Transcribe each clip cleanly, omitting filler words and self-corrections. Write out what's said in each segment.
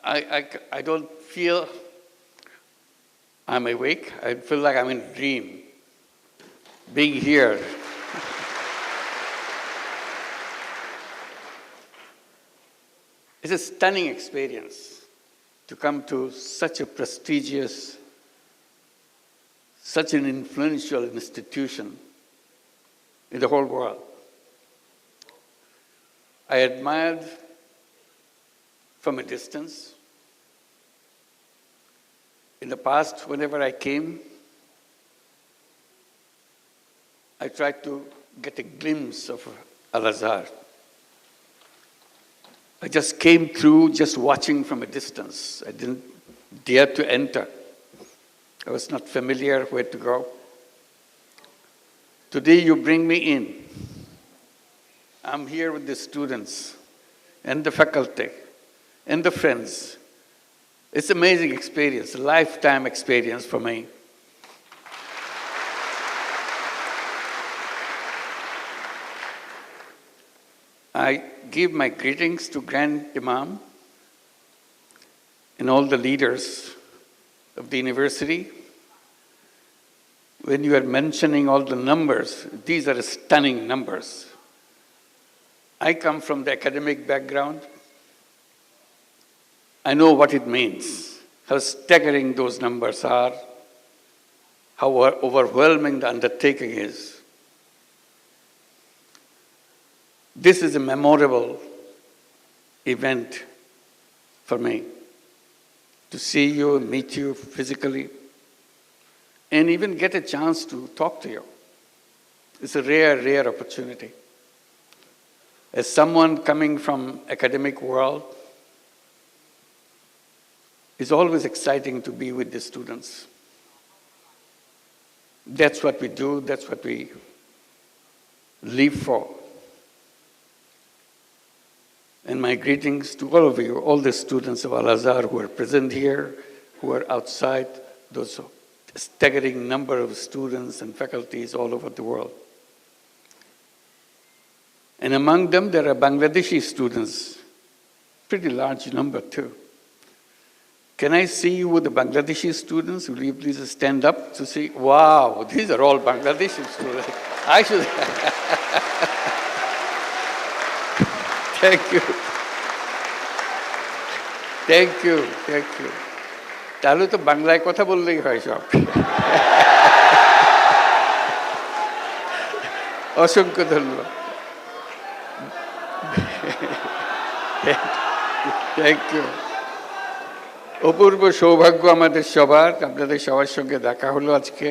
I don't feel I'm awake. I feel like I'm in a dream, being here. It's a stunning experience to come to such a prestigious, such an influential institution in the whole world. I admired from a distance. In the past, whenever I came, I tried to get a glimpse of Al-Azhar. I just came through just watching from a distance. I didn't dare to enter. I was not familiar where to go. Today you bring me in. I'm here with the students and the faculty and the friends. It's an amazing experience, a lifetime experience for me. I give my greetings to Grand Imam and all the leaders of the university. When you are mentioning all the numbers, these are stunning numbers. I come from the academic background. I know what it means, how staggering those numbers are, how overwhelming the undertaking is. This is a memorable event for me, to see you, meet you physically, and even get a chance to talk to you. It's a rare, rare opportunity. As someone coming from academic world, it's always exciting to be with the students. That's what we do, that's what we live for. And my greetings to all of you, all the students of Al-Azhar who are present here, who are outside, those staggering number of students and faculties all over the world. And among them, there are Bangladeshi students, pretty large number too. Can I see you with the Bangladeshi students? Will you please stand up to see? Wow, these are all Bangladeshi students. I should. Thank you. Thank you, thank you. তাহলে তো বাংলায় কথা বললেই হয় সব। অসংখ্য ধন্যবাদ। Thank you. অপূর্ব সৌভাগ্য আমাদের সবার, আপনাদের সবার সঙ্গে দেখা হলো আজকে।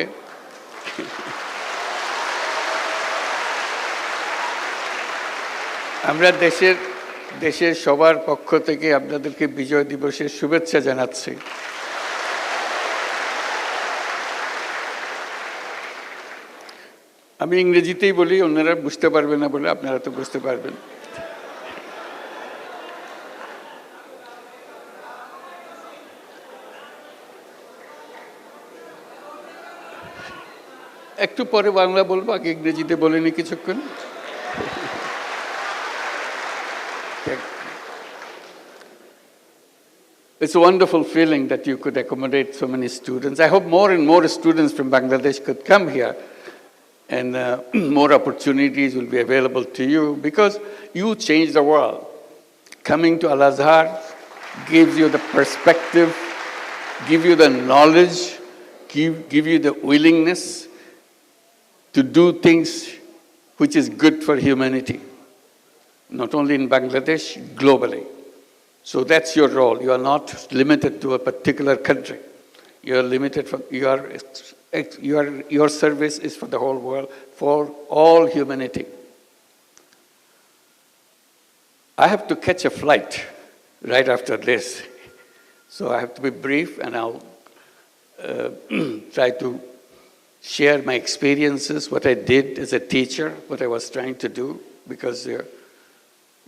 আমরা দেশের সবার পক্ষ থেকে আপনাদেরকে বিজয় দিবসের শুভেচ্ছা জানাচ্ছি। আমি ইংরেজিতেই বলি, অন্যরা বুঝতে পারবে না বলে আপনারা তো বুঝতে পারবেন। একটু পরে বাংলা বলবো, আগে ইংরেজিতে বলিনি কিছুক্ষণ। It's a wonderful feeling that you could accommodate so many students. I hope more and more students from Bangladesh could come here, and more opportunities will be available to you, because you change the world. Coming to Al-Azhar gives you the perspective, give you the knowledge, give you the willingness to do things which is good for humanity, not only in Bangladesh, globally. So that's your role. You are not limited to a particular country. You are limited for your service is for the whole world, for all humanity. I have to catch a flight right after this, so I have to be brief, and I'll try to share my experiences, what I did as a teacher, what I was trying to do, because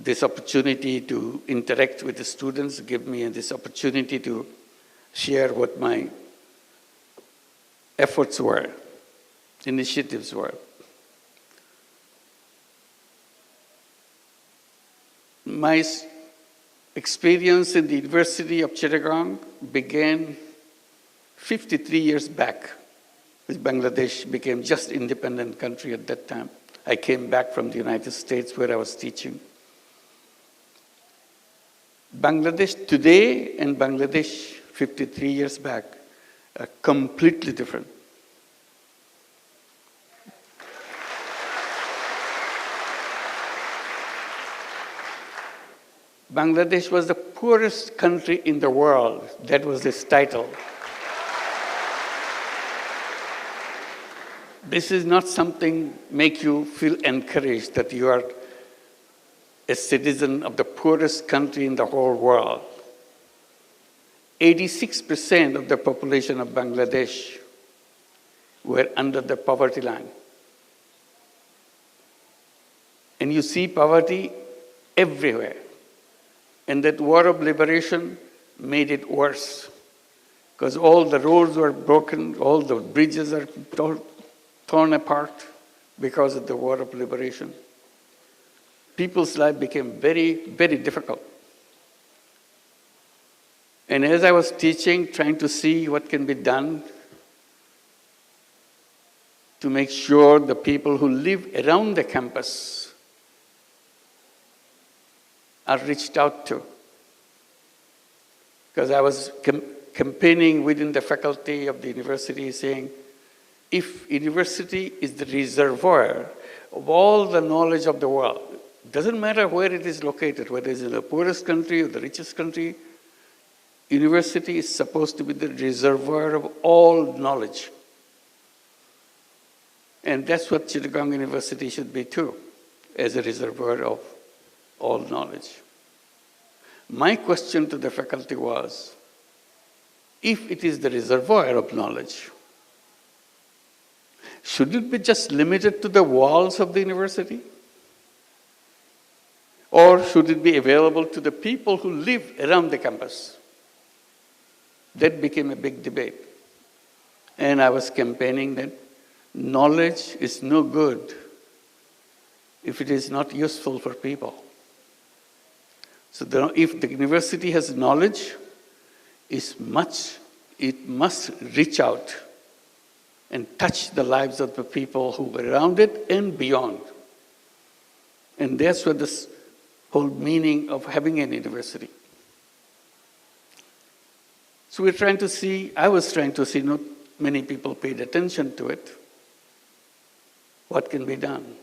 this opportunity to interact with the students give me this opportunity to share what my efforts were, initiatives were. My experience in the University of Chittagong began 53 years back, as Bangladesh became just independent country at that time. I came back from the United States where I was teaching. Bangladesh today and Bangladesh 53 years back are completely different. Bangladesh was the poorest country in the world. That was its title. This is not something make you feel encouraged that you are a citizen of the poorest country in the whole world. 86% of the population of Bangladesh were under the poverty line. And you see poverty everywhere. And that war of liberation made it worse, because all the roads were broken, all the bridges are torn apart because of the war of liberation. People's life became very, very difficult. And as I was teaching, trying to see what can be done to make sure the people who live around the campus are reached out to. Because I was campaigning within the faculty of the university saying, if university is the reservoir of all the knowledge of the world, it doesn't matter where it is located, whether it's in the poorest country or the richest country, university is supposed to be the reservoir of all knowledge. And that's what Chittagong University should be too, as a reservoir of all knowledge. My question to the faculty was, if it is the reservoir of knowledge, should it be just limited to the walls of the university? Or should it be available to the people who live around the campus? That became a big debate. And I was campaigning that knowledge is no good if it is not useful for people. So if the university has knowledge, it must reach out and touch the lives of the people who were around it and beyond. And that's what this whole meaning of having an university. So we're trying to see, I was trying to see, not many people paid attention to it. What can be done?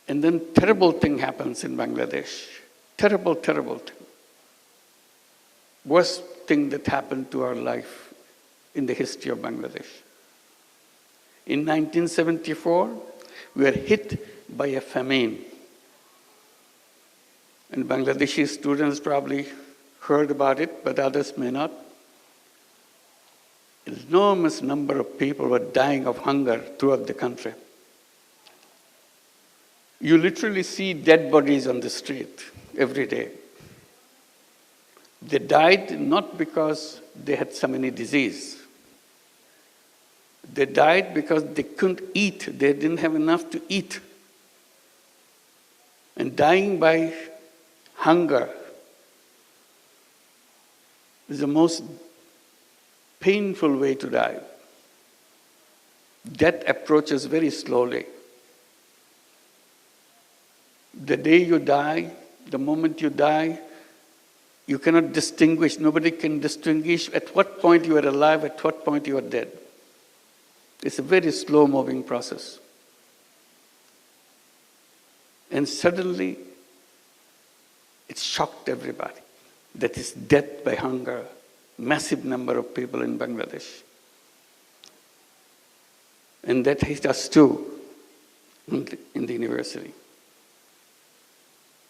And then terrible thing happens in Bangladesh. Terrible, terrible thing. Worst thing that happened to our life in the history of Bangladesh. In 1974, we were hit by a famine. And Bangladeshi students probably heard about it, but others may not. An enormous number of people were dying of hunger throughout the country. You literally see dead bodies on the street every day. They died not because they had some any disease. They died because they couldn't eat. They didn't have enough to eat. And dying by hunger is the most painful way to die. Death approaches very slowly. The day you die, the moment you die, you cannot distinguish, nobody can distinguish at what point you are alive, at what point you are dead. It's a very slow-moving process. And suddenly, it shocked everybody. That is death by hunger, massive number of people in Bangladesh. And that hit us too in the university.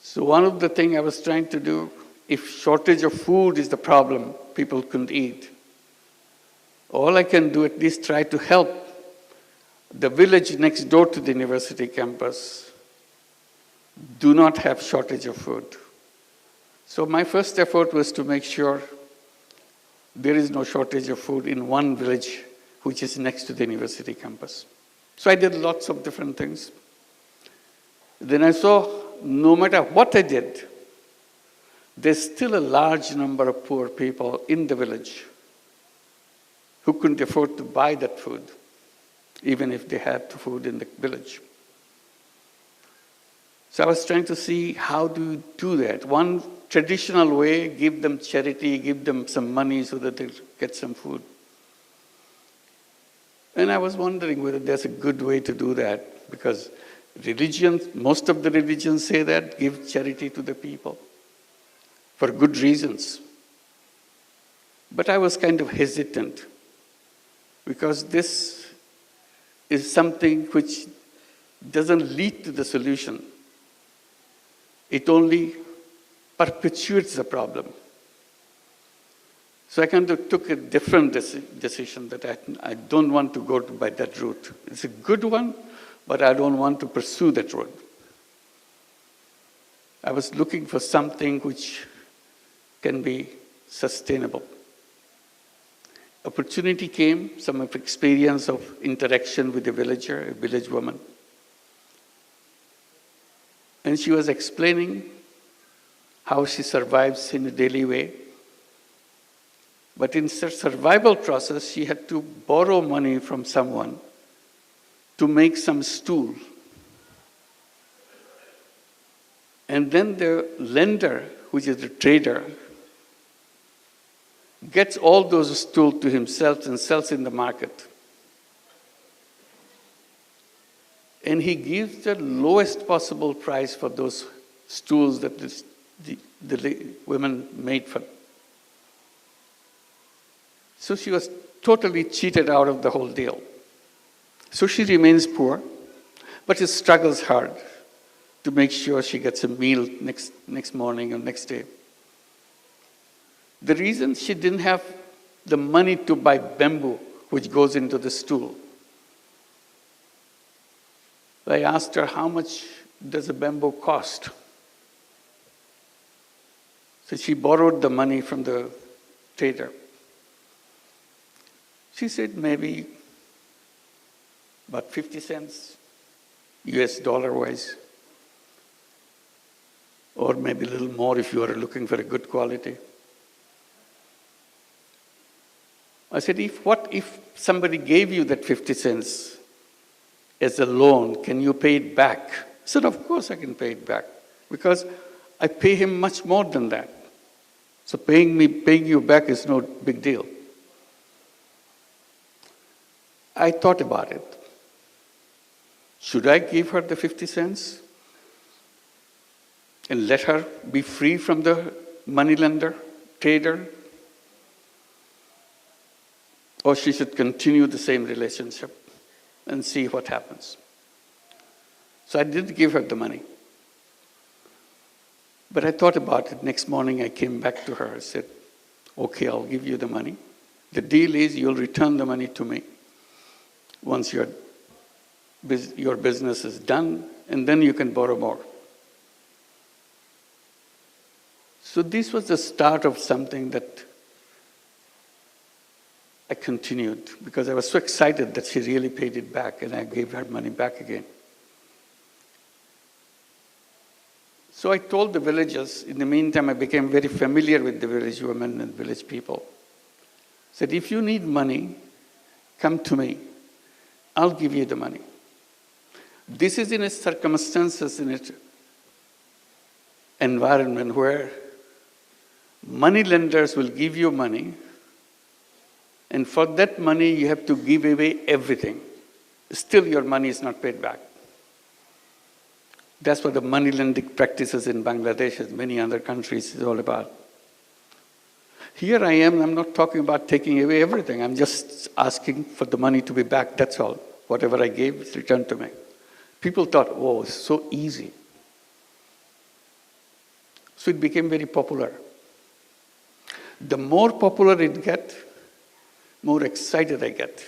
So one of the things I was trying to do, if shortage of food is the problem, people couldn't eat. All I can do, at least try to help the village next door to the university campus do not have shortage of food. So my first effort was to make sure there is no shortage of food in one village which is next to the university campus. So I did lots of different things. Then I saw no matter what I did, there's still a large number of poor people in the village who couldn't afford to buy that food, even if they had the food in the village. So I was trying to see how do you do that. One traditional way, give them charity, give them some money so that they'll get some food. And I was wondering whether there's a good way to do that, because religions, most of the religions say that, give charity to the people for good reasons. But I was kind of hesitant, because this is something which doesn't lead to the solution. It only perpetuates the problem. So I kind of took a different decision that I don't want to go by that route. It's a good one, but I don't want to pursue that road. I was looking for something which can be sustainable. Opportunity came, some of experience of interaction with a villager, a village woman. And she was explaining how she survives in a daily way. But in her survival process, she had to borrow money from someone to make some stool. And then the lender, which is the trader, gets all those stools to himself and sells in the market. And he gives the lowest possible price for those stools that the women made for. So she was totally cheated out of the whole deal. So she remains poor, but she struggles hard to make sure she gets a meal next morning or next day. The reason she didn't have the money to buy bamboo, which goes into the stool. I asked her, how much does a bamboo cost? So she borrowed the money from the trader. She said maybe about 50 cents, US dollar wise, or maybe a little more if you are looking for a good quality. I said, what if somebody gave you that 50 cents as a loan, can you pay it back? I said, of course I can pay it back, because I pay him much more than that. So paying you back is no big deal. I thought about it. Should I give her the 50 cents and let her be free from the moneylender, trader? Or she should continue the same relationship and see what happens. So I didn't give her the money. But I thought about it. Next morning I came back to her. I said, okay, I'll give you the money. The deal is you'll return the money to me once your business is done, and then you can borrow more. So this was the start of something that I continued, because I was so excited that she really paid it back, and I gave her money back again. So I told the villagers. In the meantime, I became very familiar with the village women and village people. I said, if you need money, come to me. I'll give you the money. This is in a circumstances, in an environment where money lenders will give you money, and for that money you have to give away everything. Still your money is not paid back. That's what the money lending practices in Bangladesh and many other countries is all about. Here I am, I'm not talking about taking away everything. I'm just asking for the money to be back, that's all. Whatever I gave is returned to me. People thought, oh, it's so easy. So it became very popular. The more popular it gets, more excited I get.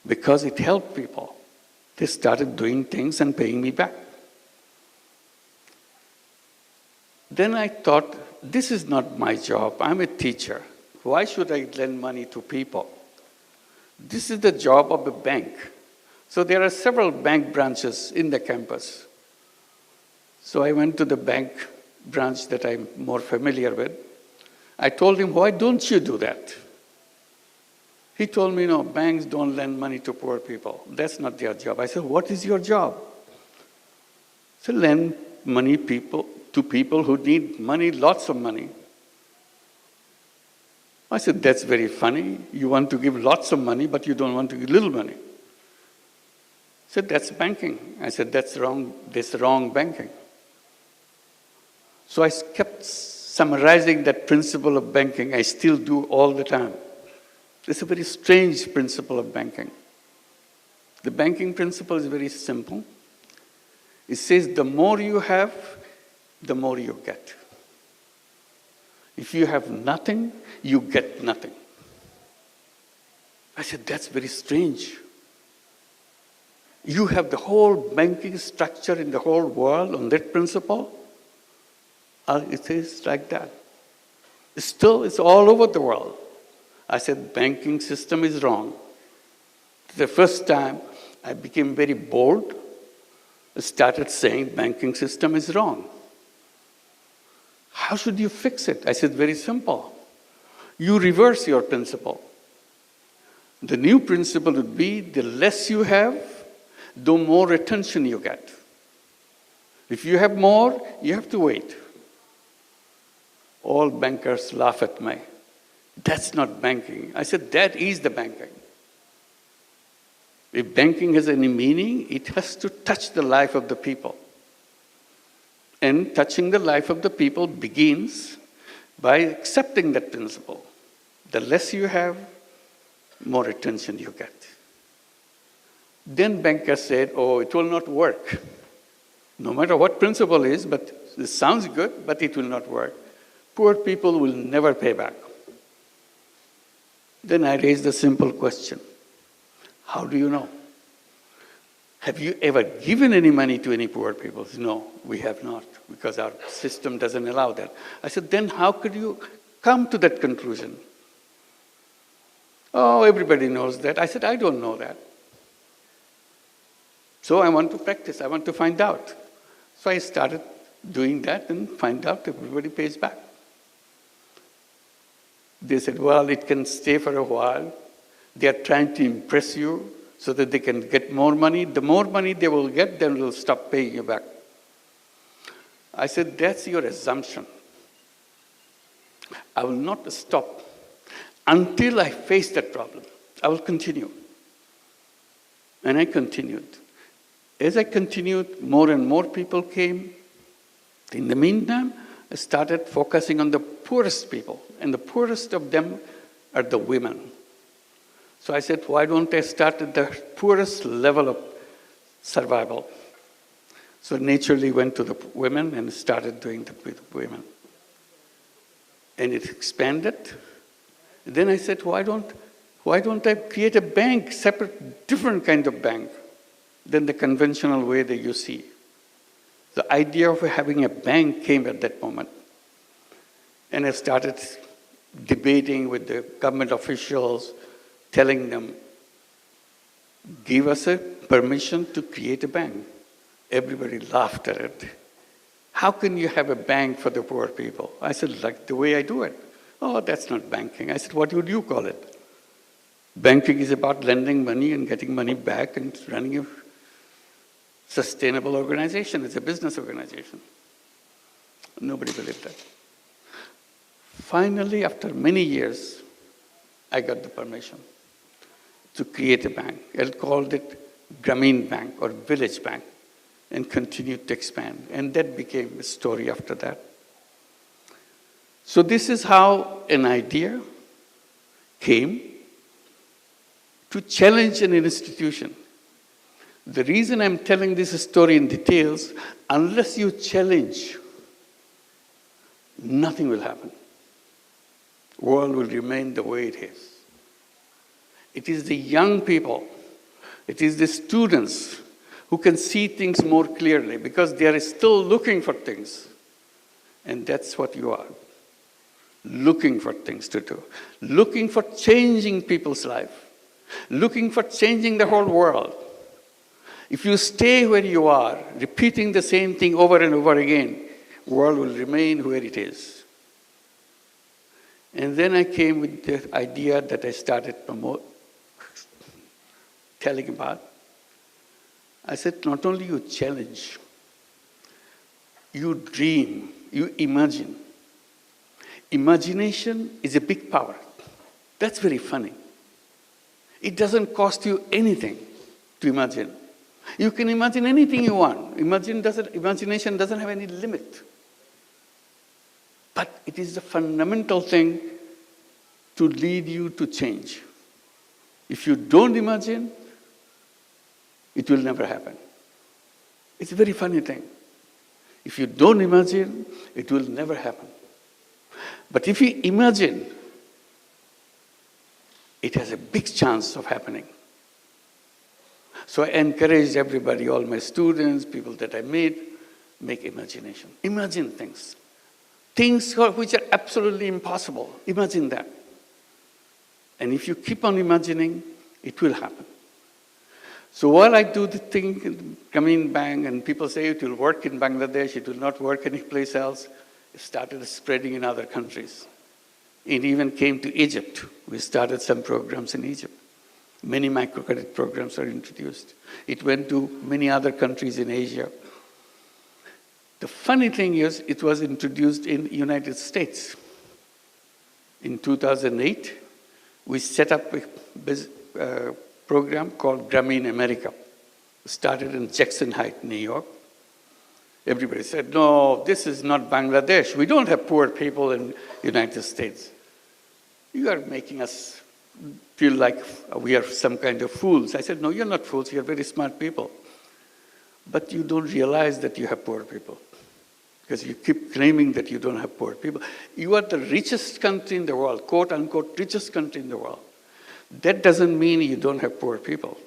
Because it helped people. They started doing things and paying me back. Then I thought, this is not my job. I'm a teacher. Why should I lend money to people? This is the job of a bank. So there are several bank branches in the campus. So I went to the bank branch that I'm more familiar with. I told him, why don't you do that? He told me, no, banks don't lend money to poor people. That's not their job. I said, what is your job? He said, lend money to people who need money, lots of money. I said, that's very funny. You want to give lots of money, but you don't want to give little money. He said, that's banking. I said, that's wrong. That's wrong banking. So I kept summarizing that principle of banking. I still do all the time. It's a very strange principle of banking. The banking principle is very simple. It says the more you have, the more you get. If you have nothing, you get nothing. I said, that's very strange. You have the whole banking structure in the whole world on that principle? It is like that. Still, it's all over the world. I said, banking system is wrong. The first time I became very bold, I started saying banking system is wrong. How should you fix it? I said, very simple. You reverse your principle. The new principle would be the less you have, the more attention you get. If you have more, you have to wait. All bankers laugh at me. That's not banking. I said, that is the banking. If banking has any meaning, it has to touch the life of the people. And touching the life of the people begins by accepting that principle. The less you have, more attention you get. Then bankers said, oh, it will not work. No matter what principle is, but it sounds good, but it will not work. Poor people will never pay back. Then I raised a simple question. How do you know? Have you ever given any money to any poor people? No, we have not, because our system doesn't allow that. I said, then how could you come to that conclusion? Oh, everybody knows that. I said, I don't know that. So I want to practice. I want to find out. So I started doing that and find out everybody pays back. They said, well, it can stay for a while. They are trying to impress you so that they can get more money. The more money they will get, then they'll stop paying you back. I said, that's your assumption. I will not stop until I face that problem. I will continue. And I continued. As I continued, more and more people came. In the meantime, I started focusing on the poorest people. And the poorest of them are the women. So I said, why don't I start at the poorest level of survival? So naturally went to the women and started doing that with women. And it expanded. Then I said, why don't I create a bank, separate, different kind of bank than the conventional way that you see? The idea of having a bank came at that moment. And I started debating with the government officials, telling them, give us a permission to create a bank. Everybody laughed at it. How can you have a bank for the poor people? I said, like the way I do it. Oh, that's not banking. I said, what would you call it? Banking is about lending money and getting money back and running a sustainable organization. It's a business organization. Nobody believed that. Finally, after many years, I got the permission to create a bank. I called it Grameen Bank or Village Bank and continued to expand. And that became a story after that. So this is how an idea came to challenge an institution. The reason I'm telling this story in details, unless you challenge, nothing will happen. The world will remain the way it is. It is the young people, it is the students who can see things more clearly because they are still looking for things. And that's what you are. Looking for things to do. Looking for changing people's life. Looking for changing the whole world. If you stay where you are, repeating the same thing over and over again, world will remain where it is. And then I came with the idea that I started telling about. I said, not only you challenge, you dream, you imagine. Imagination is a big power. That's very funny. It doesn't cost you anything to imagine. You can imagine anything you want. Imagination doesn't have any limit. But it is the fundamental thing to lead you to change. If you don't imagine, it will never happen. It's a very funny thing. If you don't imagine, it will never happen. But if you imagine, it has a big chance of happening. So I encourage everybody, all my students, people that I meet, make imagination. Imagine things. Things which are absolutely impossible. Imagine that. And if you keep on imagining, it will happen. So while I do the thing in Grameen Bank, and people say it will work in Bangladesh, it will not work anyplace else, it started spreading in other countries. It even came to Egypt. We started some programs in Egypt. Many microcredit programs are introduced. It went to many other countries in Asia. The funny thing is, it was introduced in the United States. In 2008, we set up a program called Grameen America. It started in Jackson Heights, New York. Everybody said, no, this is not Bangladesh. We don't have poor people in the United States. You are making us feel like we are some kind of fools. I said, no, you're not fools. You're very smart people. But you don't realize that you have poor people. Because you keep claiming that you don't have poor people. You are the richest country in the world, quote unquote, richest country in the world. That doesn't mean you don't have poor people.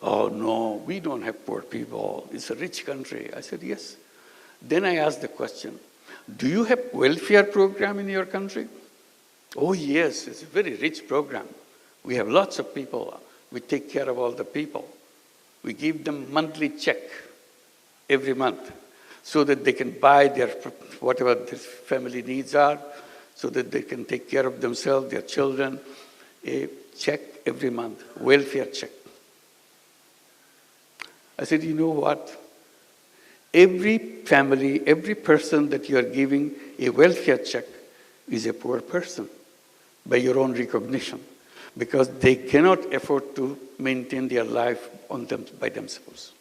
Oh no, we don't have poor people. It's a rich country. I said, yes. Then I asked the question, do you have welfare program in your country? Oh yes, it's a very rich program. We have lots of people. We take care of all the people. We give them monthly check every month so that they can buy their whatever their family needs are, so that they can take care of themselves, their children. A check every month, welfare check. I said, you know what? Every family, every person that you are giving a welfare check is a poor person by your own recognition, because they cannot afford to maintain their life by themselves.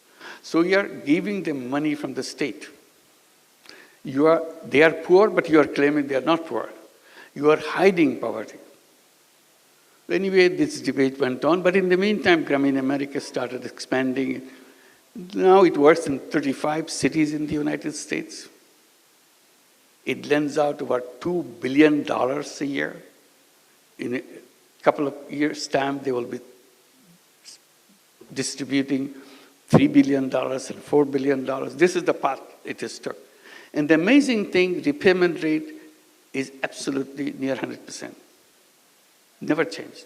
So you are giving them money from the state. They are poor, but you are claiming they are not poor. You are hiding poverty. Anyway, this debate went on, but in the meantime, Grameen America started expanding. Now it works in 35 cities in the United States. It lends out about $2 billion a year. In a couple of years' time, they will be distributing $3 billion and $4 billion. This is the path it has took. And the amazing thing, repayment rate is absolutely near 100%. Never changed.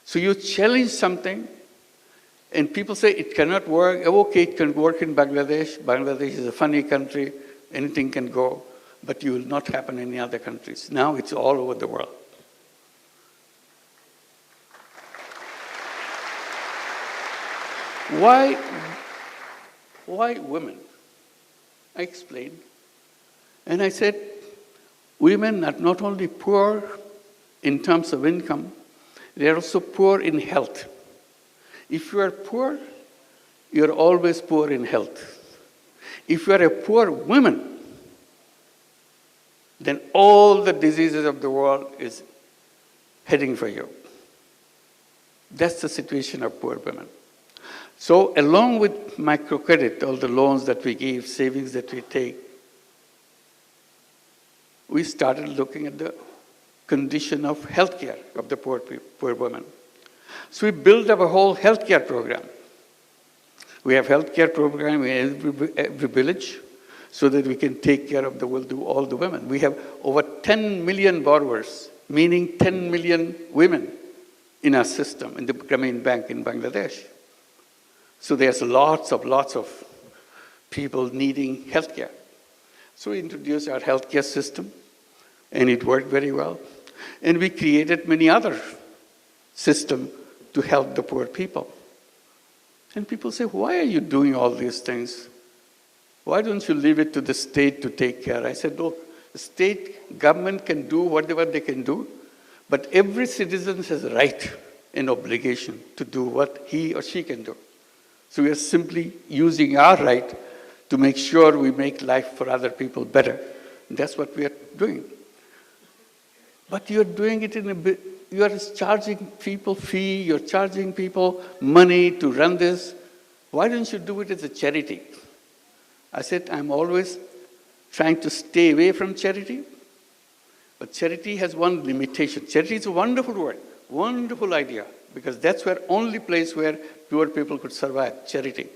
So you challenge something, and people say it cannot work. Okay, it can work in Bangladesh. Bangladesh is a funny country. Anything can go. But it will not happen in any other countries. Now it's all over the world. Why women? I explained. And I said, women are not only poor in terms of income, they are also poor in health. If you are poor, you are always poor in health. If you are a poor woman, then all the diseases of the world is heading for you. That's the situation of poor women. So along with microcredit, all the loans that we give, savings that we take, we started looking at the condition of healthcare of the poor women. So we built up a whole healthcare program. We have healthcare program in every village so that we can take care of all the women. We have over 10 million borrowers, meaning 10 million women in our system, in the Grameen Bank in Bangladesh. So there's lots of people needing healthcare. So we introduced our healthcare system, and it worked very well. And we created many other systems to help the poor people. And people say, why are you doing all these things? Why don't you leave it to the state to take care? I said, look, the state government can do whatever they can do, but every citizen has a right and obligation to do what he or she can do. So we are simply using our right to make sure we make life for other people better. And that's what we are doing. But you're doing it in a bit, you are charging people fee, you're charging people money to run this. Why don't you do it as a charity? I said, I'm always trying to stay away from charity, but charity has one limitation. Charity is a wonderful word, wonderful idea, because that's where only place where poor people could survive, charity.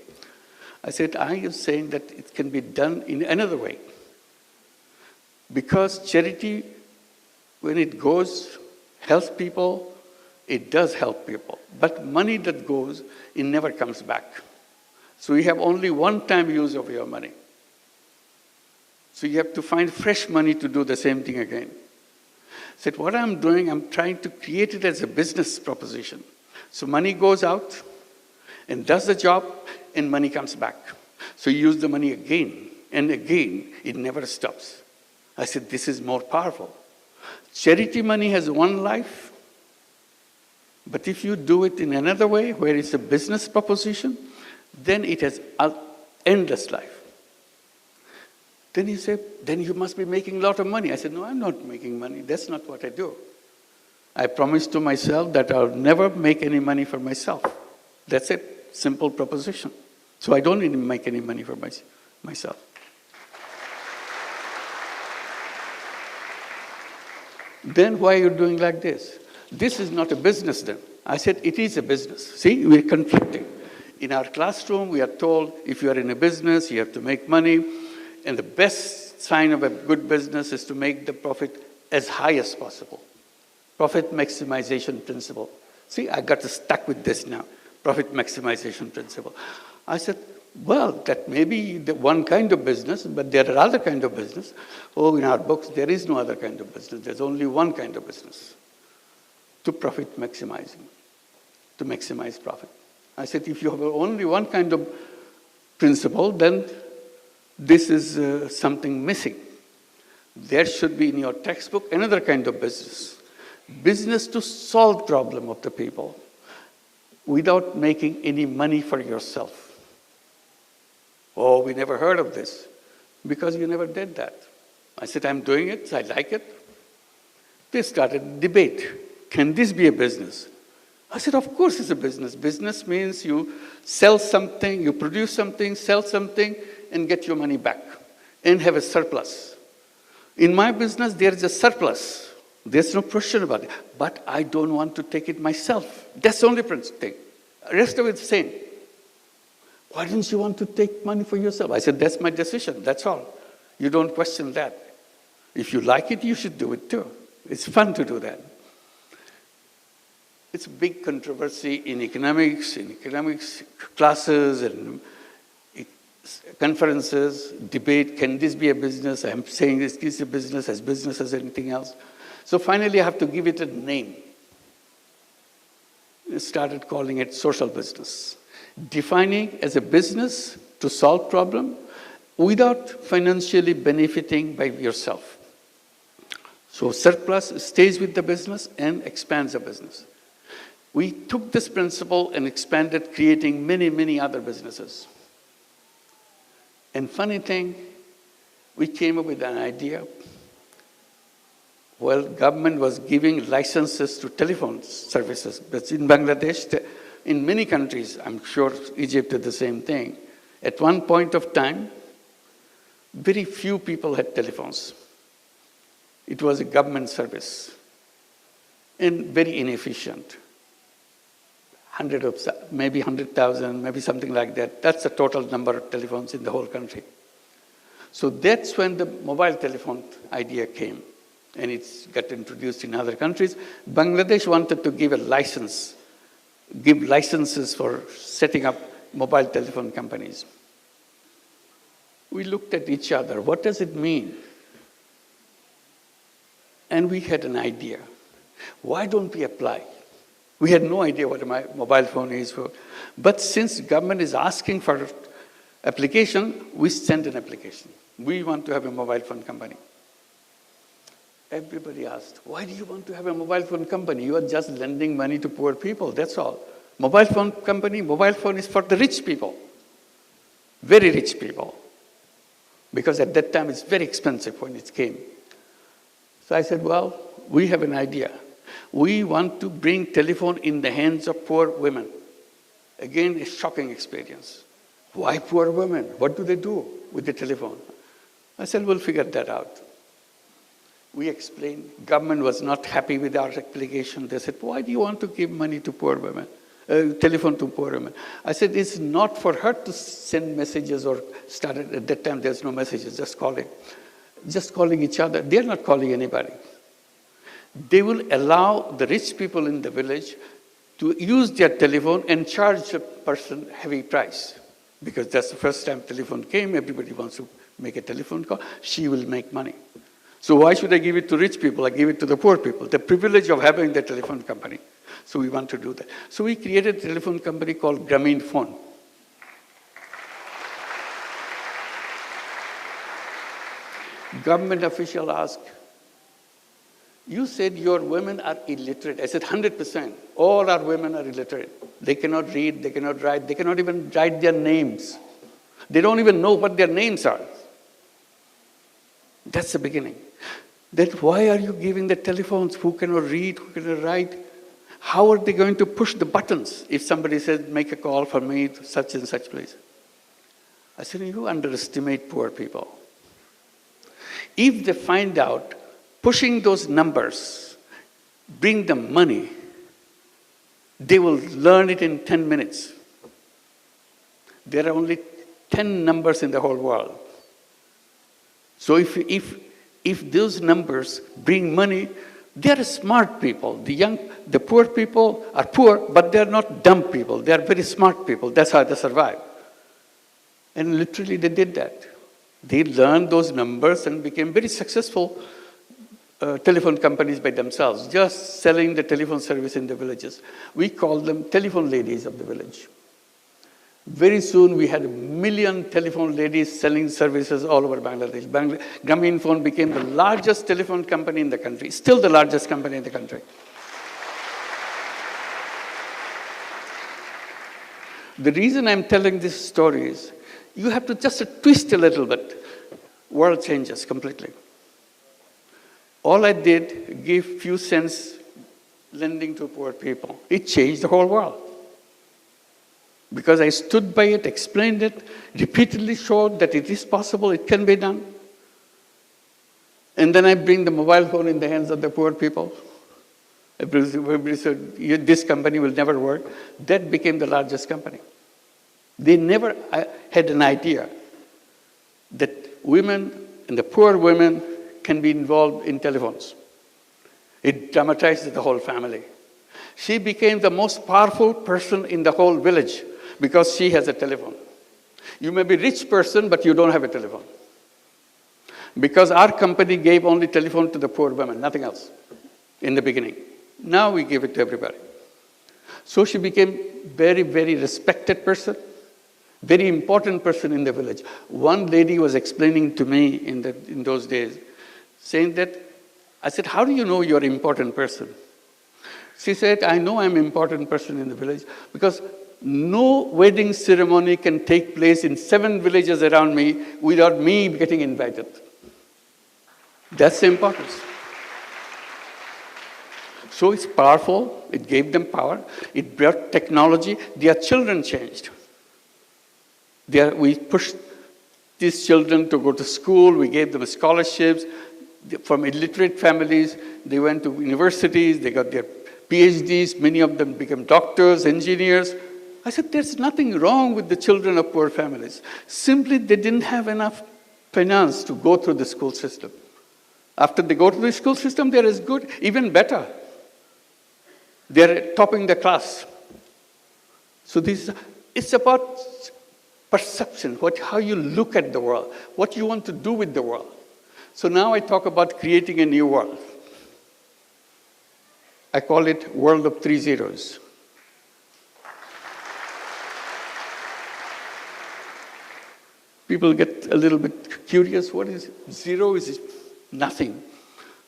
I said, I am saying that it can be done in another way. Because charity, when it goes, helps people, it does help people. But money that goes, it never comes back. So you have only one-time use of your money. So you have to find fresh money to do the same thing again. I said, what I'm doing, I'm trying to create it as a business proposition. So money goes out and does the job, and money comes back. So you use the money again and again. It never stops. I said, this is more powerful. Charity money has one life, but if you do it in another way, where it's a business proposition, then it has an endless life. Then he said, then you must be making a lot of money. I said, no, I'm not making money. That's not what I do. I promised to myself that I'll never make any money for myself. That's it, simple proposition. So I don't even make any money for myself. Then why are you doing like this? This is not a business then. I said, it is a business. See, we're conflicting. In our classroom, we are told, if you are in a business, you have to make money. And the best sign of a good business is to make the profit as high as possible. Profit maximization principle. See, I got stuck with this now. Profit maximization principle. I said, well, that may be the one kind of business, but there are other kind of business. Oh, in our books, there is no other kind of business. There's only one kind of business. To profit maximizing. To maximize profit. I said, if you have only one kind of principle, then this is something missing. There should be in your textbook another kind of business. Business to solve problem of the people without making any money for yourself. Oh, we never heard of this because you never did that. I said, I'm doing it, I like it. They started a debate. Can this be a business? I said, of course it's a business. Business means you sell something, you produce something, sell something, and get your money back and have a surplus. In my business, there is a surplus. There's no question about it. But I don't want to take it myself. That's the only thing. The rest of it's the same. Why didn't you want to take money for yourself? I said, that's my decision. That's all. You don't question that. If you like it, you should do it too. It's fun to do that. It's a big controversy in economics classes and conferences, debate, can this be a business? I'm saying this is a business as anything else. So finally I have to give it a name. I started calling it social business. Defining as a business to solve problem without financially benefiting by yourself. So surplus stays with the business and expands the business. We took this principle and expanded, creating many, many other businesses. And funny thing, we came up with an idea. Well, government was giving licenses to telephone services. But in Bangladesh, in many countries, I'm sure Egypt did the same thing. At one point of time, very few people had telephones. It was a government service and very inefficient. Maybe 100,000, maybe something like that. That's the total number of telephones in the whole country. So that's when the mobile telephone idea came, and it's got introduced in other countries. Bangladesh wanted to give licenses for setting up mobile telephone companies. We looked at each other. What does it mean? And we had an idea. Why don't we apply? We had no idea what a mobile phone is for. But since government is asking for application, we sent an application. We want to have a mobile phone company. Everybody asked, why do you want to have a mobile phone company? You are just lending money to poor people, that's all. Mobile phone company, mobile phone is for the rich people. Very rich people. Because at that time it's very expensive when it came. So I said, well, we have an idea. We want to bring telephone in the hands of poor women. Again, a shocking experience. Why poor women? What do they do with the telephone? I said, we'll figure that out. We explained. Government was not happy with our application. They said, why do you want to give money to poor women? Telephone to poor women. I said, it's not for her to send messages or start. At that time, there's no messages, just calling. Just calling each other. They're not calling anybody. They will allow the rich people in the village to use their telephone and charge a person heavy price. Because that's the first time telephone came, everybody wants to make a telephone call, she will make money. So why should I give it to rich people? I give it to the poor people. The privilege of having the telephone company. So we want to do that. So we created a telephone company called Grameen Phone. Government official asked, you said your women are illiterate. I said 100%. All our women are illiterate. They cannot read, they cannot write, they cannot even write their names. They don't even know what their names are. That's the beginning. Then why are you giving the telephones? Who cannot read, who cannot write? How are they going to push the buttons if somebody says, make a call for me to such and such place? I said, you underestimate poor people. If they find out pushing those numbers bring them money, they will learn it in 10 minutes. There are only 10 numbers in the whole world. So if those numbers bring money, they are smart people. The poor people are poor, but they are not dumb people. They are very smart people. That's how they survive. And literally they did that. They learned those numbers and became very successful telephone companies by themselves, just selling the telephone service in the villages. We call them telephone ladies of the village. Very soon we had 1 million telephone ladies selling services all over Bangladesh. Grameen Phone became the largest telephone company in the country, still the largest company in the country. The reason I'm telling this story is, you have to just twist a little bit. World changes completely. All I did, give few cents lending to poor people. It changed the whole world. Because I stood by it, explained it, repeatedly showed that it is possible, it can be done. And then I bring the mobile phone in the hands of the poor people. Everybody said, this company will never work. That became the largest company. They never had an idea that women and the poor women can be involved in telephones. It dramatized the whole family. She became the most powerful person in the whole village because she has a telephone. You may be a rich person, but you don't have a telephone. Because our company gave only telephone to the poor women, nothing else, in the beginning. Now we give it to everybody. So she became very, very respected person, very important person in the village. One lady was explaining to me in those days, saying that, I said, how do you know you're an important person? She said, I know I'm an important person in the village because no wedding ceremony can take place in 7 villages around me without me getting invited. That's the importance. So it's powerful. It gave them power. It brought technology. Their children changed. We pushed these children to go to school. We gave them scholarships. From illiterate families, they went to universities. They got their PhDs. Many of them became doctors, engineers. I said, there's nothing wrong with the children of poor families. Simply, they didn't have enough finance to go through the school system. After they go to the school system, they're as good, even better. They're topping the class. So it's about perception, how you look at the world, what you want to do with the world. So now I talk about creating a new world. I call it world of 3 zeros. People get a little bit curious. What is zero? Is nothing.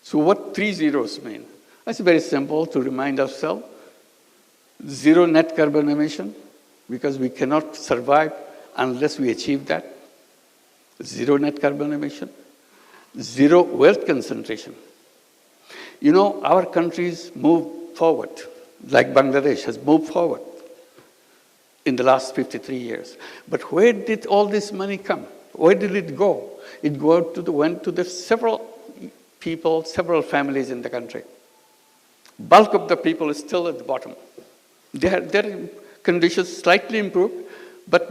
So what 3 zeros mean? That's very simple to remind ourselves. Zero net carbon emission, because we cannot survive unless we achieve that. Zero net carbon emission. Zero wealth concentration. You know, our countries move forward, like Bangladesh has moved forward in the last 53 years. But where did all this money come? Where did it go? It went to the several people, several families in the country. Bulk of the people is still at the bottom. Their conditions slightly improved, but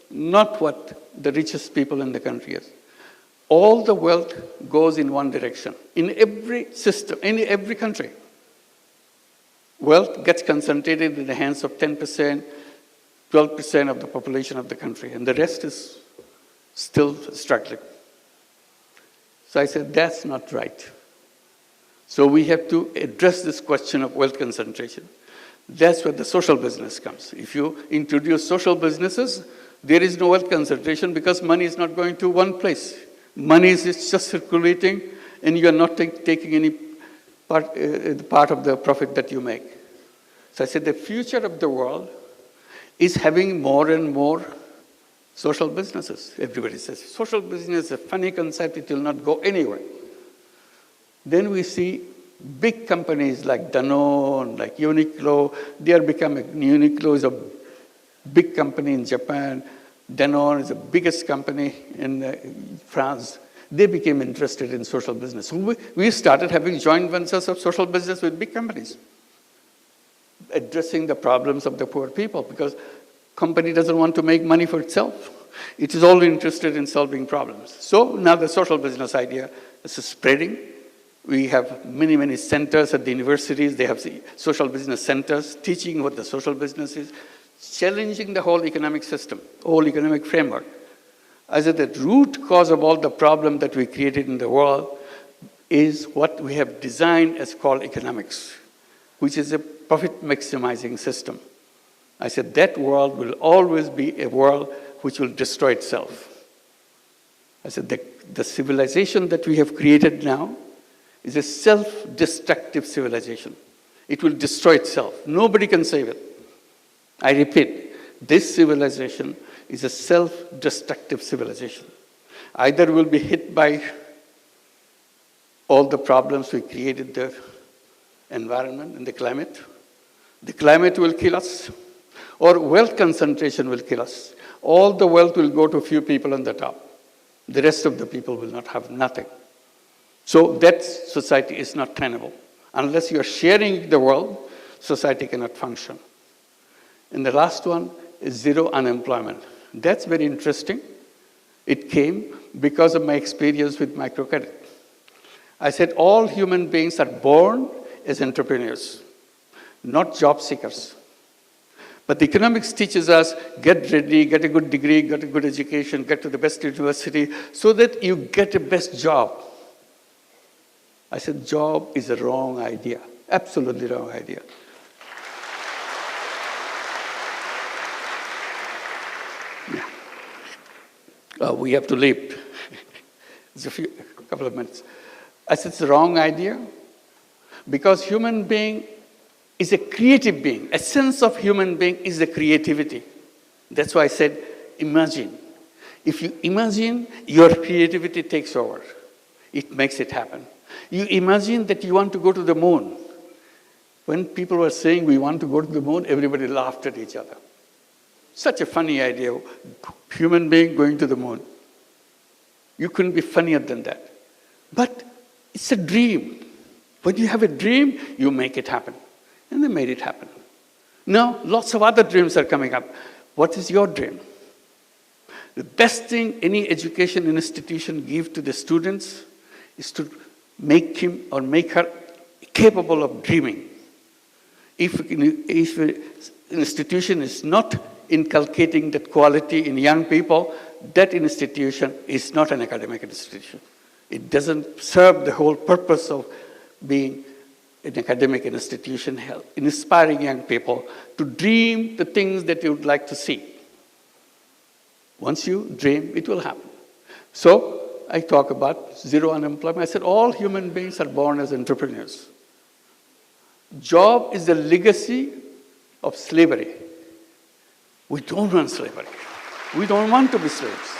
not what the richest people in the country is. All the wealth goes in one direction. In every system, in every country, wealth gets concentrated in the hands of 10%, 12% of the population of the country, and the rest is still struggling. So I said, that's not right. So we have to address this question of wealth concentration. That's where the social business comes. If you introduce social businesses, there is no wealth concentration because money is not going to one place. Money is just circulating, and you are not taking any part of the profit that you make. So I said the future of the world is having more and more social businesses. Everybody says, social business is a funny concept, it will not go anywhere. Then we see big companies like Danone, like Uniqlo, they are becoming, Uniqlo is a big company in Japan, Danone is the biggest company in France. They became interested in social business. So we started having joint ventures of social business with big companies, addressing the problems of the poor people, because company doesn't want to make money for itself. It is only interested in solving problems. So now the social business idea is spreading. We have many, many centers at the universities. They have social business centers teaching what the social business is, challenging the whole economic system, whole economic framework. I said the root cause of all the problem that we created in the world is what we have designed as called economics, which is a profit maximizing system. I said that world will always be a world which will destroy itself. I said the civilization that we have created now is a self-destructive civilization. It will destroy itself. Nobody can save it. I repeat, this civilization is a self-destructive civilization. Either we'll be hit by all the problems we created, the environment and the climate will kill us, or wealth concentration will kill us. All the wealth will go to a few people on the top. The rest of the people will not have nothing. So that society is not tenable. Unless you are sharing the world, society cannot function. And the last one is zero unemployment. That's very interesting. It came because of my experience with microcredit. I said all human beings are born as entrepreneurs, not job seekers. But the economics teaches us, get ready, get a good degree, get a good education, get to the best university, so that you get a best job. I said job is a wrong idea, absolutely wrong idea. We have to leave. It's a couple of minutes. I said it's a wrong idea because human being is a creative being. Essence of human being is the creativity. That's why I said imagine. If you imagine, your creativity takes over. It makes it happen. You imagine that you want to go to the moon. When people were saying we want to go to the moon, everybody laughed at each other. Such a funny idea, human being going to the moon. You couldn't be funnier than that. But it's a dream. When you have a dream, you make it happen. And they made it happen. Now, lots of other dreams are coming up. What is your dream? The best thing any education institution gives to the students is to make him or make her capable of dreaming. If an institution is not inculcating that quality in young people, that institution is not an academic institution. It doesn't serve the whole purpose of being an academic institution, inspiring young people to dream the things that you would like to see. Once you dream, it will happen. So I talk about zero unemployment. I said all human beings are born as entrepreneurs. Job is the legacy of slavery. We don't want slavery. We don't want to be slaves.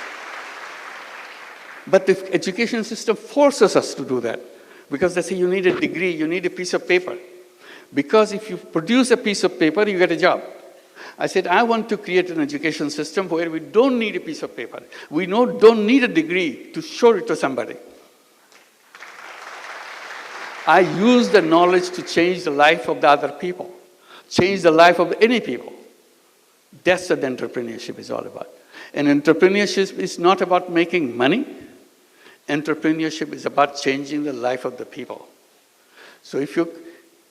But the education system forces us to do that because they say you need a degree, you need a piece of paper. Because if you produce a piece of paper, you get a job. I said, I want to create an education system where we don't need a piece of paper. We don't need a degree to show it to somebody. I use the knowledge to change the life of the other people, change the life of any people. That's what entrepreneurship is all about. And entrepreneurship is not about making money. Entrepreneurship is about changing the life of the people. So if you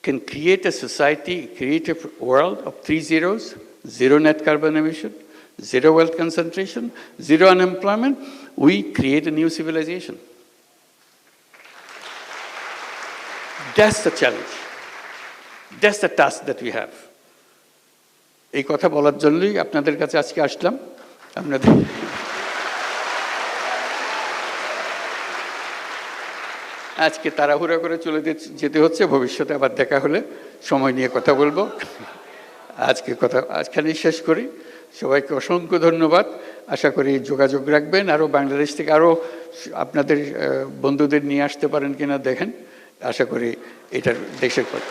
can create a society, create a world of 3 zeros, zero net carbon emission, zero wealth concentration, zero unemployment, we create a new civilization. That's the challenge. That's the task that we have. এই কথা বলার জন্যই আপনাদের কাছে আজকে আসলাম। আপনাদের আজকে তাড়াহুড়া করে চলে যেতে হচ্ছে, ভবিষ্যতে আবার দেখা হলে সময় নিয়ে কথা বলবো। আজকে কথা আজখানেই শেষ করি। সবাইকে অসংখ্য ধন্যবাদ। আশা করি যোগাযোগ রাখবেন, আরও বাংলাদেশ থেকে আরও আপনাদের বন্ধুদের নিয়ে আসতে পারেন কিনা দেখেন। আশা করি এটার দেশের